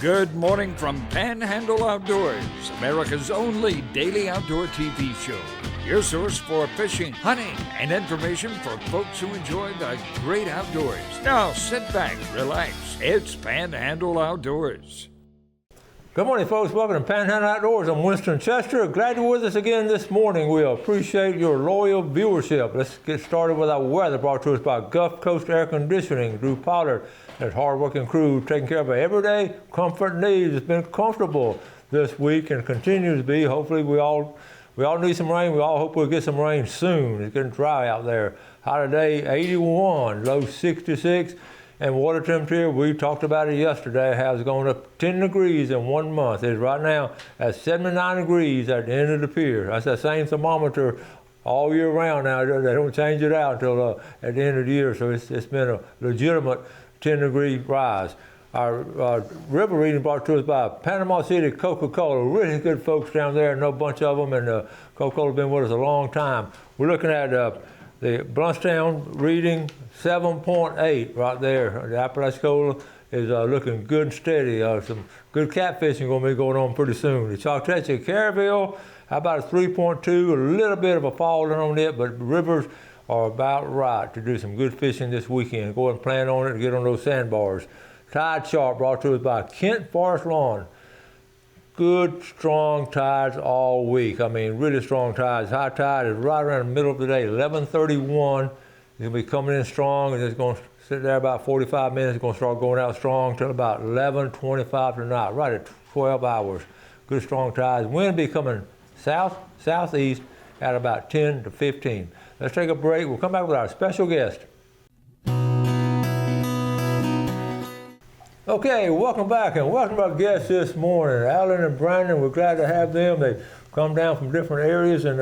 Good morning from Panhandle Outdoors, America's only daily outdoor TV show. Your source for fishing, hunting, and information for folks who enjoy the great outdoors. Now sit back, relax. It's Panhandle Outdoors. Good morning, folks. Welcome to Panhandle Outdoors. I'm Winston Chester. Glad you're with us again this morning. We appreciate your loyal viewership. Let's get started with our weather, brought to us by Gulf Coast Air Conditioning. Drew Pollard, that hard-working crew, taking care of our everyday comfort needs. It's been comfortable this week and continues to be. Hopefully, we all need some rain. We all hope we'll get some rain soon. It's getting dry out there. High today, 81, low 66. And water temperature, we talked about it yesterday, has gone up 10 degrees in 1 month. It's right now at 79 degrees at the end of the pier. That's the same thermometer all year round now. They don't change it out until at the end of the year. So it's been a legitimate 10-degree rise. Our river reading brought to us by Panama City Coca-Cola. Really good folks down there. I know a bunch of them, and Coca-Cola's been with us a long time. We're looking at the Bluntstown reading 7.8 right there. The Apalachicola is looking good and steady. Some good catfishing going to be going on pretty soon. The Choctaw Caryville, how about a 3.2? A little bit of a falling on it, but rivers are about right to do some good fishing this weekend. Go ahead and plan on it and get on those sandbars. Tide chart brought to us by Kent Forest Lawn. Good, strong tides all week. I mean, really strong tides. High tide is right around the middle of the day, 11:31. It'll be coming in strong, and it's going to sit there about 45 minutes. It's going to start going out strong till about 11:25 tonight, right at 12 hours. Good, strong tides. Wind will be coming southeast at about 10 to 15. Let's take a break. We'll come back with our special guest. Okay, welcome back, and welcome to our guests this morning. Alan and Brandon, we're glad to have them. They come down from different areas, and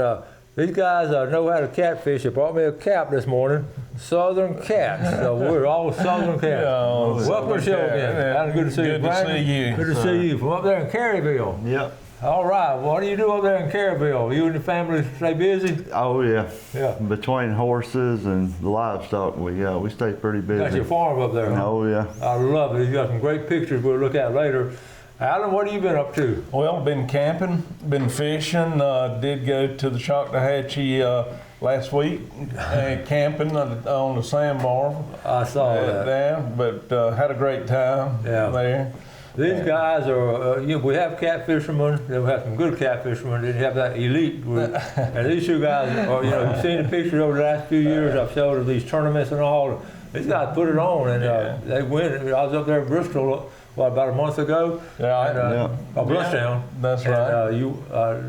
these guys know how to catfish. They brought me a cap this morning, Southern Cats. So we're all Southern Cats. Yeah, welcome to the show again. Alan, good to see you. Brandon, good to see you. Good to see you from up there in Caryville. Yep. All right, what do you do up there in Caryville? You and your family stay busy? Oh yeah. Yeah. Between horses and the livestock, we stay pretty busy. Got your farm up there, huh? Oh yeah. I love it. You got some great pictures we'll look at later. Alan, what have you been up to? Well, been camping, been fishing. Did go to the Choctahatchee last week, camping on the sandbar. I saw that. There, but had a great time there. These guys are, we have catfishermen, we have some good catfishermen, then you have that elite group. And these two guys are, you've seen the pictures over the last few years I've showed of these tournaments and all. These guys put it on, and they win. I was up there in Bristol, about a month ago? Bluntstown. That's right. You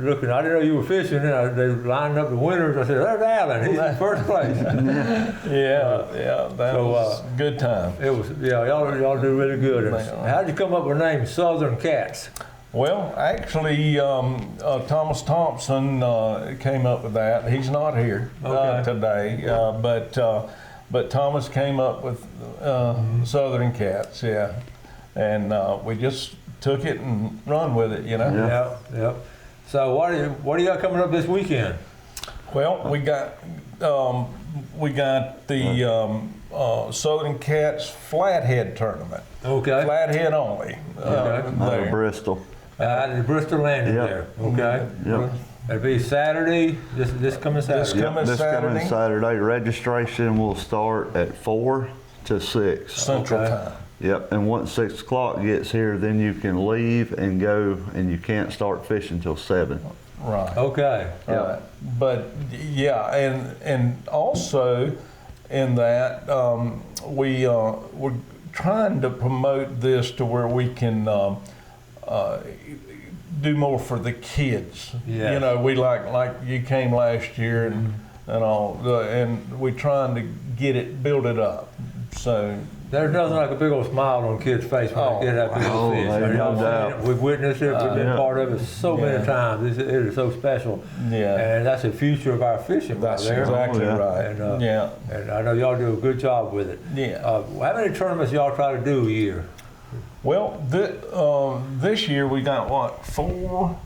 looking, I didn't know you were fishing, and they lined up the winners. I said, there's Alan, he's in first place. That was a good time. It was, y'all do really good. How did you come up with the name Southern Cats? Well, actually, Thomas Thompson came up with that. He's not here today, but Thomas came up with Southern Cats, and we just took it and run with it, Yeah. So what do you got coming up this weekend? Well, we got the Southern Cats Flathead tournament. Okay. Flathead only. Out of Bristol. The Bristol Landing there. Okay. Yep. It'll be Saturday. This coming Saturday. This coming Saturday. Registration will start at 4 to 6 Central Time. Yep, and once 6 o'clock gets here, then you can leave and go, and you can't start fishing till 7. Right. Okay. Right. But and also in that we're trying to promote this to where we can do more for the kids. Yes. We like you came last year and all, and we're trying to build it up. So. There's nothing like a big old smile on a kid's face when they get that big old fish. No doubt. We've witnessed it. We've been part of it so many times. It is so special. Yeah. And that's the future of our fishing right there. Exactly right. And, and I know y'all do a good job with it. Yeah. How many tournaments y'all try to do a year? Well, this year we got 4?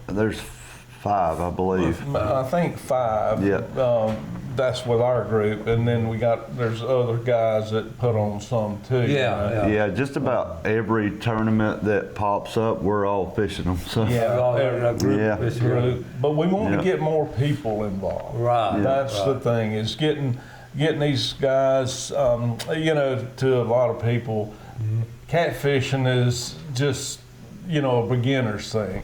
There's 5, I believe. I think 5. Yeah. that's with our group, and then there's other guys that put on some too. Yeah, Yeah, just about every tournament that pops up, we're all fishing them. So A group Yeah. fish together. Group. But we want Yeah. to get more people involved. Right. That's the thing, is getting these guys, to a lot of people, catfishing is just, a beginner's thing.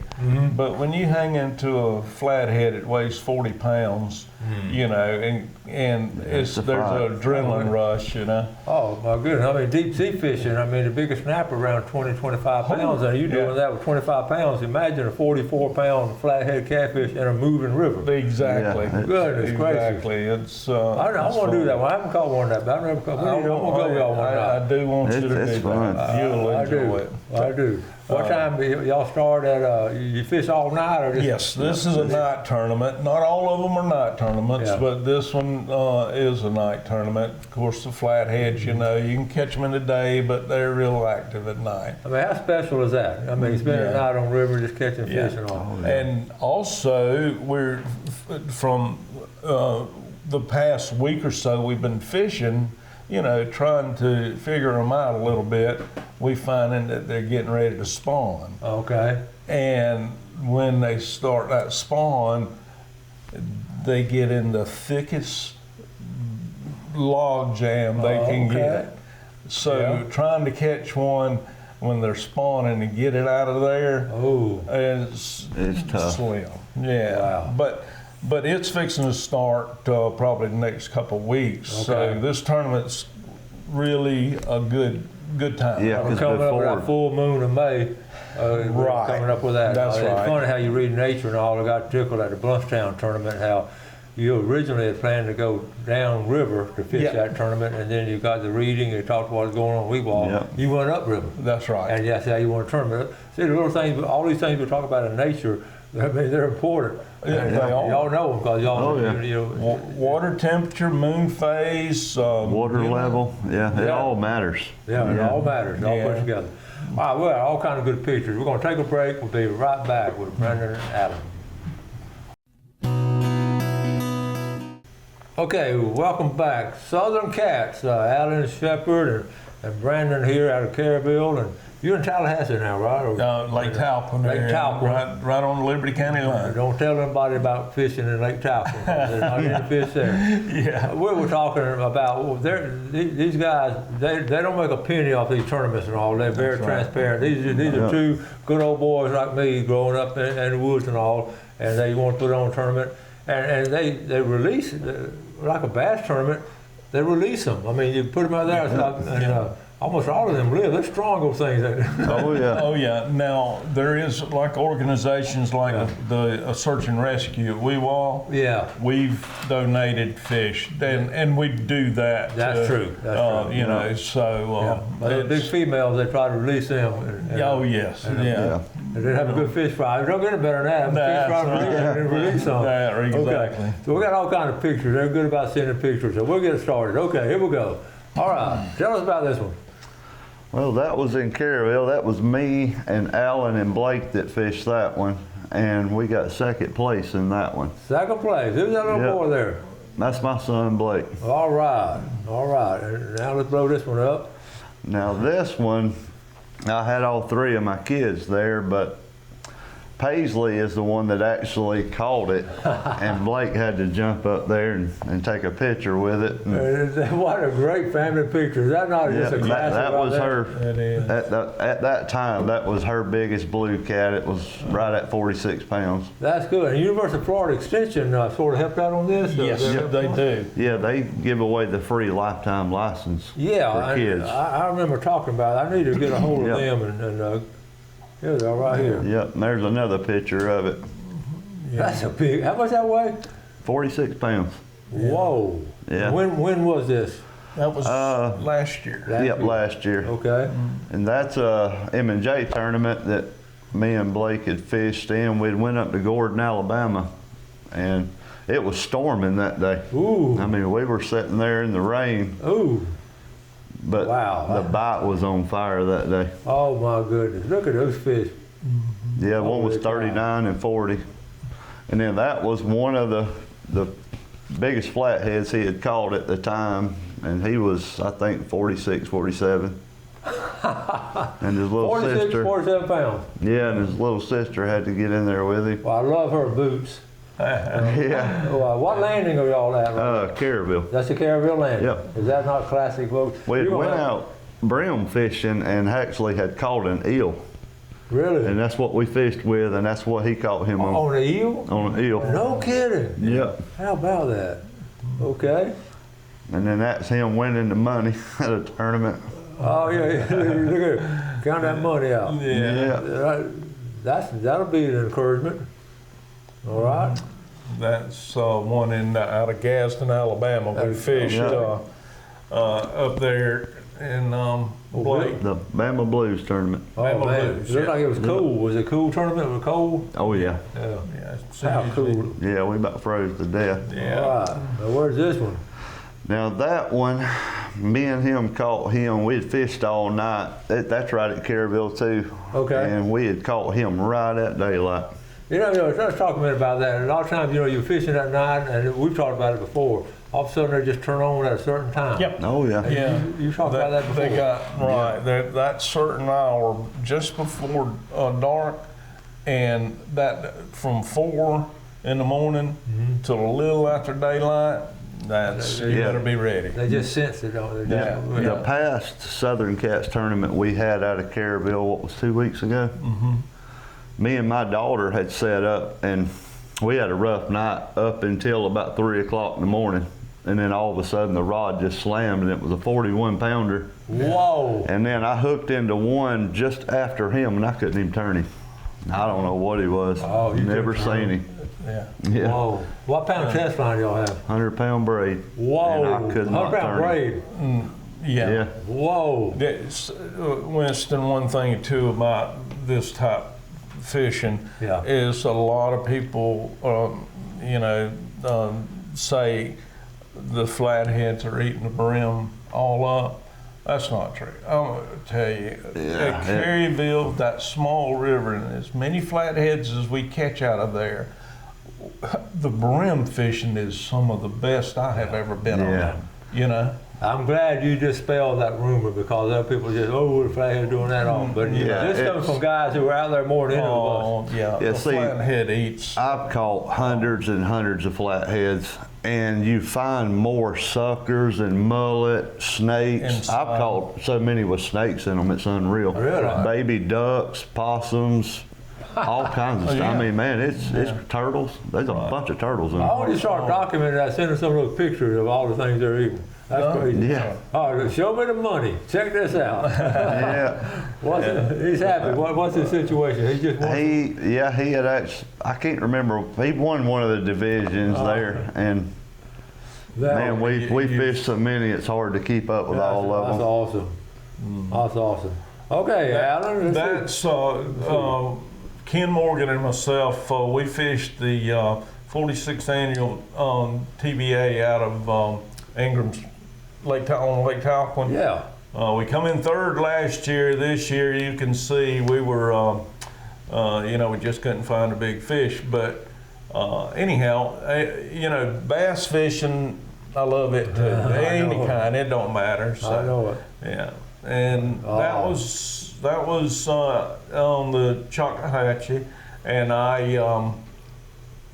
But when you hang into a flathead that weighs 40 pounds, and there's an adrenaline rush, Oh my goodness! I mean, deep sea fishing. I mean, the biggest snapper around 20, 25 pounds, and you're doing that with 25 pounds. Imagine a 44-pound flathead catfish in a moving river. Exactly. Yeah. Goodness gracious! Exactly. It's. I want to do that one. I haven't caught one of that, but I never caught. I'm gonna go y'all one I night. do want you to It's do fun. that. You'll I enjoy do. it. I do. What time do y'all start at? You fish all night or just? Yes, this is a night tournament. Not all of them are night tournaments, Yeah. but this one is a night tournament. Of course, the flatheads, you can catch them in the day, but they're real active at night. I mean, how special is that? I mean, spending a Yeah. night on the river just catching fish and all. And also, we're from the past week or so, we've been fishing, trying to figure them out a little bit. We finding that they're getting ready to spawn. Okay. And when they start that spawn, they get in the thickest log jam they can okay. get. So Yeah. trying to catch one when they're spawning and get it out of there Oh. is It's tough. slim. Yeah. Wow. But it's fixing to start probably the next couple of weeks. Okay. So this tournament's really a good time. Yeah. We're 'Cause coming up with before- that full moon of May. We're Right. coming up with that. That's It's right. funny how you read Nature and all. I got tickled at the Bluffstown tournament how you originally had planned to go down river to fish Yeah. that tournament, and then you got the reading. You talked about what was going on in Weewall. Yeah. You went up river. That's right. And that's how you want a tournament. See, the little things, all these things we talk about in nature, I mean, they're important. Yeah, And they are. y'all know them because y'all, Oh, yeah. Water temperature, moon phase, Water level, yeah, it Yeah. all matters. Yeah, it all matters. It all Yeah. put together. All right, we got all kinds of good pictures. We're going to take a break. We'll be right back with Brendan and Alan. Okay, welcome back. Southern Cats, Alan Shepard and Brandon here out of Carabille. And you're in Tallahassee now, right? Or- Lake Talcon. Lake area, Talcon. Right on the Liberty County line. Don't tell anybody about fishing in Lake Talcon. There's not any fish there. Yeah. We were talking about these guys. They don't make a penny off these tournaments and all. They're very That's right. transparent. These Yeah. are two good old boys like me, growing up in the woods and all, and they want to put on a tournament, and they release like a bass tournament. They release them. I mean, you put them out there, and almost all of them live. They're strong, those things. Oh, yeah. Oh yeah. Now there is like organizations like the Search and Rescue at Weewall. Yeah. We've donated fish, and we do that. That's true. That's true. You know, so But the big it's- females, they try to release them. oh yes, and, yeah. Yeah. And then have a good fish fry. Don't get it better than that. Have a That's fish fry right. and release them. Yeah, exactly. Okay. So we got all kinds of pictures. They're good about sending pictures. So we'll get started. Okay, here we go. All right. Tell us about this one. Well, that was in Carabille. That was me and Alan and Blake that fished that one, and we got second place in that one. Second place. Who's that little Yep. boy there? That's my son Blake. All right. All right. And now let's blow this one up. Now this one, I had all three of my kids there, but Paisley is the one that actually caught it, and Blake had to jump up there and take a picture with it. And, What a great family picture. Is that not yeah, just a classic? that right was there? her. It is. At that time, that was her biggest blue cat. It was right at 46 pounds. That's good. And University of Florida Extension sort of helped out on this? Yes, they do. Yeah, they give away the free lifetime license Yeah, for kids. I remember talking about it. I need to get a hold of Yep. them and here they are right here. Yep, and there's another picture of it. That's a big. How much that weigh? 46 pounds. Whoa. Yeah. When was this? That was last year. Last Yep, year. last year. Okay. And that's a M&J tournament that me and Blake had fished in. We'd went up to Gordon, Alabama, and it was storming that day. Ooh. I mean, we were sitting there in the rain, Ooh. but Wow. the bite was on fire that day. Oh my goodness. Look at those fish. Yeah, one was Holy cow. 39 and 40. And then that was one of the biggest flatheads he had caught at the time, and he was, I think, 46, 47. And his little 46, sister, 47 pounds. yeah, and his little sister had to get in there with him. Well, I love her boots. Yeah, What landing are y'all at? Caraville. That's the Caraville landing? Yep. Is that not classic boat? We You went don't have- out brim fishing and actually had caught an eel, Really? and that's what we fished with, and that's what he caught him on. On the eel? On an eel. No kidding. Yep. How about that? Okay. And then that's him winning the money at a tournament. Oh, yeah. Look at it. Count that money out. Yeah. That'll be an encouragement. All right. That's one out of Gadsden, Alabama. We fished Yeah. up there in Blake. The Bama Blues tournament. Oh, Bama man. Blues, It looked yeah. like it was cool. Was it a cool tournament? Was it cold? Oh yeah. Yeah. Yeah, How it's cool. usually- Yeah, we about froze to death. Yeah. All right. Now, where's this one? Now that one, me and him caught him. We had fished all night. That's right at Caraville too. Okay. And we had caught him right at daylight. Let's talk a minute about that. A lot of times, you're fishing at night, and we've talked about it before. All of a sudden, they just turn on at a certain time. Yep. Oh yeah. Yeah. You talked about that before. They got right that certain hour just before dark, and that from 4 in the morning till a little after daylight. That's you Yeah. better be ready. They just sense it, don't they? Yeah. The past Southern Cats tournament we had out of Caraville, what was 2 weeks ago? Mm-hmm. Me and my daughter had set up, and we had a rough night up until about 3 o'clock in the morning. And then all of a sudden the rod just slammed, and it was a 41 pounder. Whoa. And then I hooked into one just after him, and I couldn't even turn him. I don't know what he was. Oh, you Never couldn't turn seen him. him. Yeah. Yeah. Whoa. What pound test line y'all have? 100-pound braid. Whoa. And I could not 100 pound turn him. braid. Yeah. Yeah. Whoa. That's, Winston, one thing too about this type fishing Yeah. is a lot of people, say the flatheads are eating the brim all up. That's not true. I'm going to tell you, at Caryville, that small river, and as many flatheads as we catch out of there, the brim fishing is some of the best I have ever been Yeah. on. You know? I'm glad you dispelled that rumor, because other people just, the flathead doing that all. But Yeah, this comes it's- from guys who are out there more than any of us. Oh, yeah. Yeah, The see, flathead eats. I've caught hundreds and hundreds of flatheads, and you find more suckers and mullet, snakes. And I've caught so many with snakes in them, it's unreal. Really? Baby ducks, possums, all kinds of stuff. yeah. I mean, man, it's turtles. There's a bunch of turtles in I them. want you to start documenting that, sending some of those pictures of all the things they're eating. That's crazy. Yeah. All right, show me the money. Check this out. Yeah. He's happy. What's his situation? He just wants He had actually, I can't remember, he won one of the divisions there, and that. man, we fished so many, it's hard to keep up with all of That's them. awesome. That's awesome. Okay, Alan. let's see. That's Ken Morgan and myself. We fished the 46th annual TBA out of Ingram's on Lake Talquin. Yeah. We come in third last year. This year, you can see we were, we just couldn't find a big fish. But anyhow, bass fishing, I love it too. Any kind, it don't matter. So, I know it. yeah, and that was on the Choctahatchee, and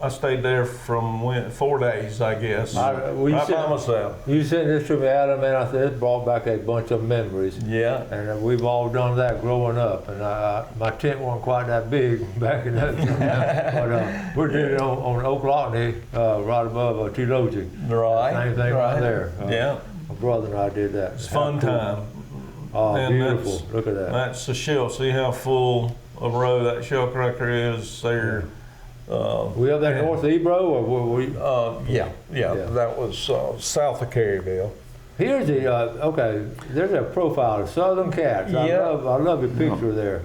I stayed there from 4 days, I guess. Well, you by said- myself. You sent this to me, Adam, and I said it brought back a bunch of memories. Yeah. And we've all done that growing up. And my tent wasn't quite that big back in that time. But we did it on Oklahoma, right above Teologic. Right. Same thing right there. Yeah. My brother and I did that. It's a fun time. Oh, And beautiful. Look at that. That's the shell. See how full of row that shell cracker is there. We up there north of Ebro, or were we? Yeah. Yeah. That was south of Caryville. Here's the, okay, there's a profile of Southern Cats. Yeah. I love your picture there.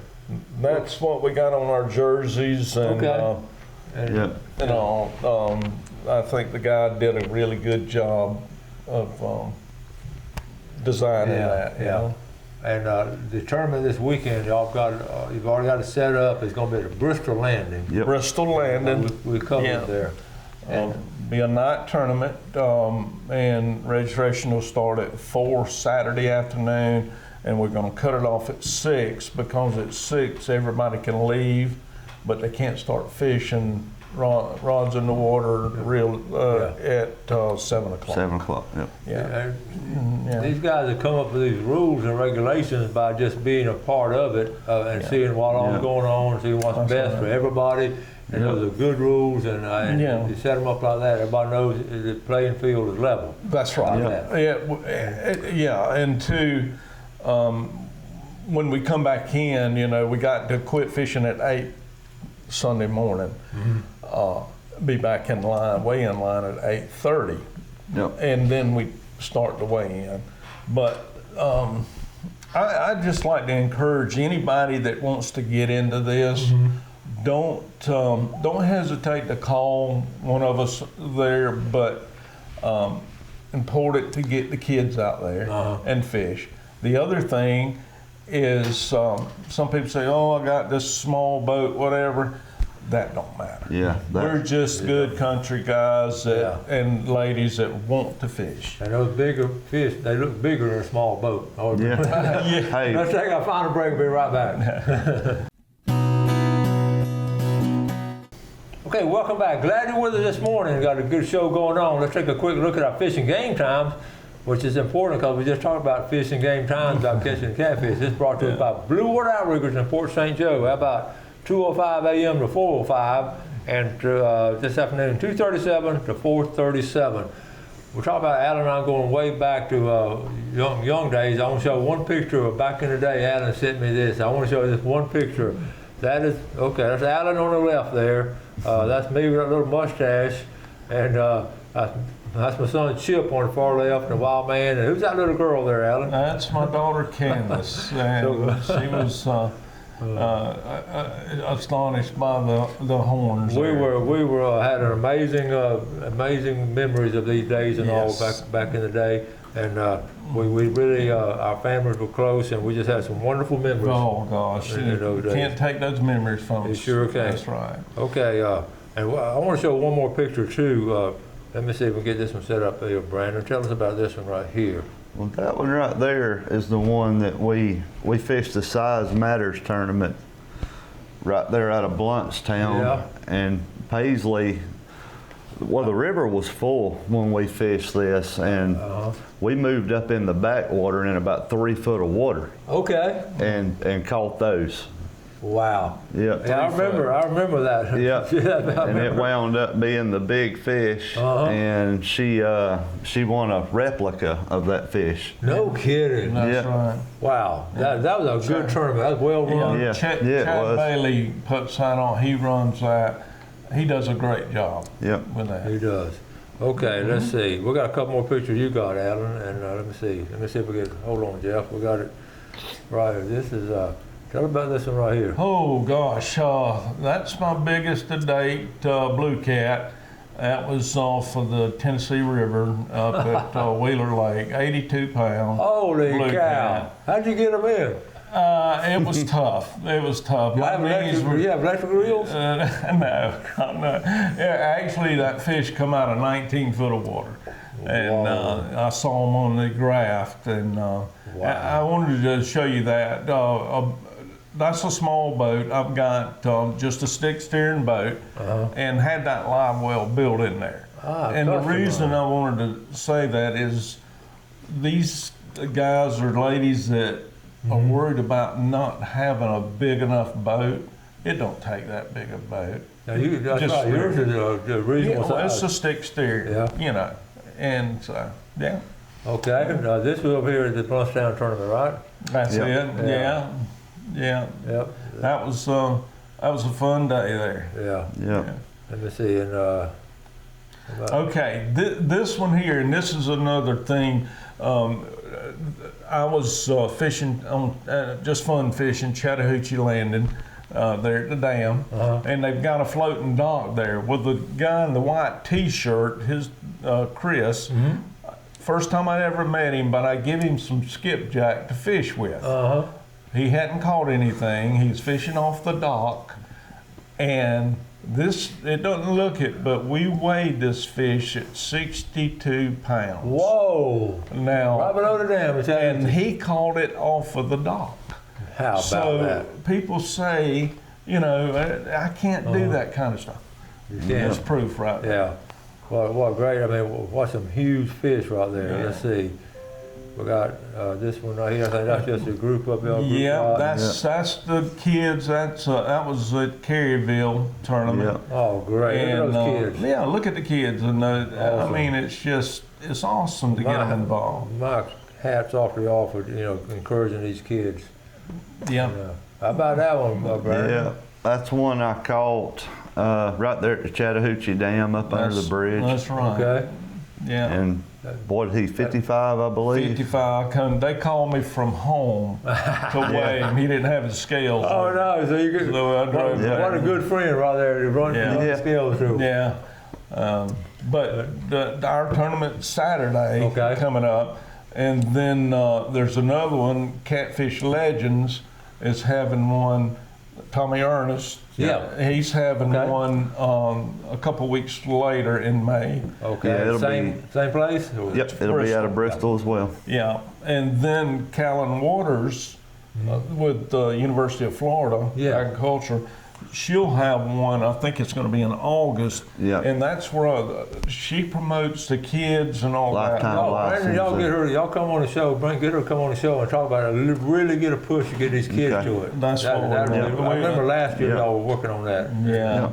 That's what we got on our jerseys, and Okay. Yeah. I think the guy did a really good job of designing that. You know? And the tournament this weekend, you've already got it set up. It's going to be at the Bristol Landing. Yep. Bristol Landing. We covered Yeah. there. Be a night tournament, and registration will start at 4 Saturday afternoon, and we're going to cut it off at 6 because at 6 everybody can leave, but they can't start fishing rods in the water at 7 o'clock. 7 o'clock. Yep. Yeah. These guys have come up with these rules and regulations by just being a part of it and seeing what all's going on, seeing what's best for everybody. And those are good rules, and you set them up like that. Everybody knows the playing field is level. That's right. And two, when we come back in, we got to quit fishing at 8 Sunday morning. Be back in line, weigh-in line at 8:30, and then we start the weigh-in. But I'd just like to encourage anybody that wants to get into this. Don't hesitate to call one of us there, but important to get the kids out there and fish. The other thing is some people say, "Oh, I got this small boat, whatever." That don't matter. Yeah, we're just good country guys and ladies that want to fish. And those bigger fish, they look bigger in a small boat. Hey. Let's take our final break and be right back. Okay, welcome back. Glad you're with us this morning. Got a good show going on. Let's take a quick look at our fishing game times, which is important because we just talked about fishing game times, about catching catfish. This is brought to us by Blue Water Outriggers in Port St. Joe. How about 2:05 a.m. to 4:05, and this afternoon 2:37 to 4:37. We're talking about Alan and I going way back to young days. I want to show one picture of back in the day. Alan sent me this. I want to show you this one picture. That is, okay, that's Alan on the left there. That's me with a little mustache, and that's my son Chip on the far left, and the wild man. And who's that little girl there, Alan? That's my daughter Candace, and she was astonished by the horns. We were had an amazing memories of these days and all back in the day, and we really our families were close, and we just had some wonderful memories. Oh gosh, you can't take those memories from us. You sure can. That's right. Okay, and I want to show one more picture too. Let me see if we can get this one set up here. Brandon, tell us about this one right here. Well, that one right there is the one that we fished the Size Matters tournament right there out of Bluntstown. And Paisley, well, the river was full when we fished this, and we moved up in the backwater in about 3 foot of water. Okay. And caught those. Wow. Yep. Yeah, I remember that. Yep. And it wound up being the big fish, and she won a replica of that fish. No kidding. That's right. Wow. That was a good tournament. That was well run. Chad Bailey puts that on. He runs that. He does a great job with that. He does. Okay, let's see. We got a couple more pictures you got, Alan, and let me see. Let me see if we can. Hold on, Jeff. We got it right here. This is. Tell about this one right here. Oh gosh, that's my biggest to date blue cat. That was off of the Tennessee River up at Wheeler Lake, 82 pounds. Holy blue cow! Cat. How'd you get them in? It was tough. It was tough. You have electric reels? No. Yeah, actually, that fish come out of 19 foot of water. And I saw them on the graph, and I wanted to show you that. That's a small boat. I've got just a stick steering boat, and had that live well built in there. And the reason I wanted to say that is these guys or ladies that are worried about not having a big enough boat. It don't take that big a boat. Now that's right. Yours is a reasonable size. It's a stick steer, and so, Okay, now this was over here at the Bluntstown tournament, right? That's it. Yeah. Yep. That was a fun day there. Yeah. Let me see. And okay, this one here, and this is another thing. I was fishing on just fun fishing Chattahoochee Landing there at the dam, and they've got a floating dock there. Well, the guy in the white T-shirt, his Chris. First time I ever met him, but I give him some skipjack to fish with. He hadn't caught anything. He was fishing off the dock, and It doesn't look it, but we weighed this fish at 62 pounds. Whoa! Now, Right below the dam. and he caught it off of the dock. How about So that? people say, I can't do that kind of stuff. That's proof right there. Yeah. What great. I mean, what some huge fish right there. Yeah. Let's see. We got this one right here. I think that's just a group up there. Yeah, that's the kids. That was at Caryville tournament. Yeah. Oh, great. And, Look at those kids. yeah, look at the kids, and Awesome. I mean, it's awesome to get them involved. My hats off to y'all for encouraging these kids. Yeah. How about that one, Brandon? Yeah, that's one I caught right there at the Chattahoochee Dam up under the bridge. That's right. Okay. Yeah. And what, he 55, I believe? 55. They called me from home to weigh him. He didn't have his scales. Oh no! So you could. So I drove back. What a good friend right there to run the scales through. Yeah. But our tournament Saturday coming up, and then there's another one. Catfish Legends is having one. Tommy Ernest. Yeah. He's having one a couple weeks later in May. Okay. Yeah, it'll same place. Yep, it'll be out of Bristol as well. Yeah, and then Callan Waters with the University of Florida Agriculture, she'll have one. I think it's going to be in August. Yeah. And that's where she promotes the kids and all Lifetime that. license. Y'all get her. Y'all come on the show. Get her to come on the show and talk about it. Really get a push to get these kids to it. That's what we're doing. I remember last year y'all were working on that. Yeah.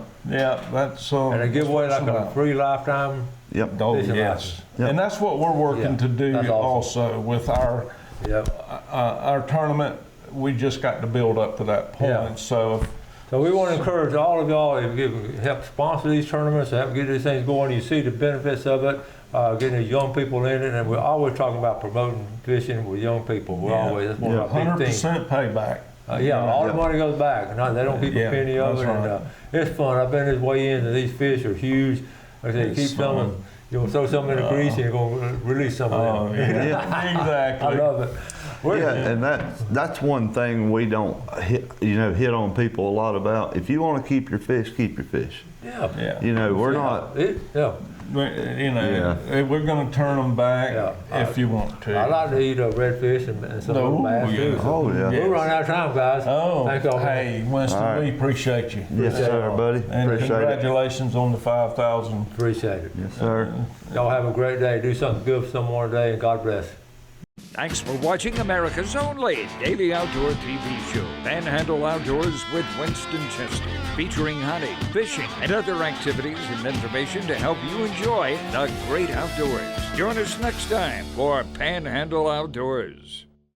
That's And they give away like a free lifetime. Yep. Oh fishing yes. license. Yep. And that's what we're working to do That's awesome. also with our tournament. We just got to build up to that point. Yeah. So we want to encourage all of y'all to help sponsor these tournaments, help get these things going. You see the benefits of it, getting the young people in it, and we're always talking about promoting fishing with young people. We're always, that's one of our big things. 100% payback. All the money goes back. They don't keep a penny of it. Right. And, it's fun. I've been this way in, and these fish are huge. Like I say, keep some, and you're going to throw some in the grease, and you're going to release some of them. Exactly. I love it. And that's one thing we don't hit on people a lot about. If you want to keep your fish, keep your fish. Yeah. We're not. We're going to turn them back if you want to. I like to eat redfish and some of the bass too. Oh, yeah. We're running out of time, guys. Oh, y'all. hey, Winston, we appreciate you. Yes, sir, buddy. And Appreciate congratulations on the 5,000. Appreciate it. Yes, sir. Y'all have a great day. Do something good for someone today, and God bless. Thanks for watching America's only daily outdoor TV show, Panhandle Outdoors with Winston Chester, featuring hunting, fishing, and other activities and information to help you enjoy the great outdoors. Join us next time for Panhandle Outdoors.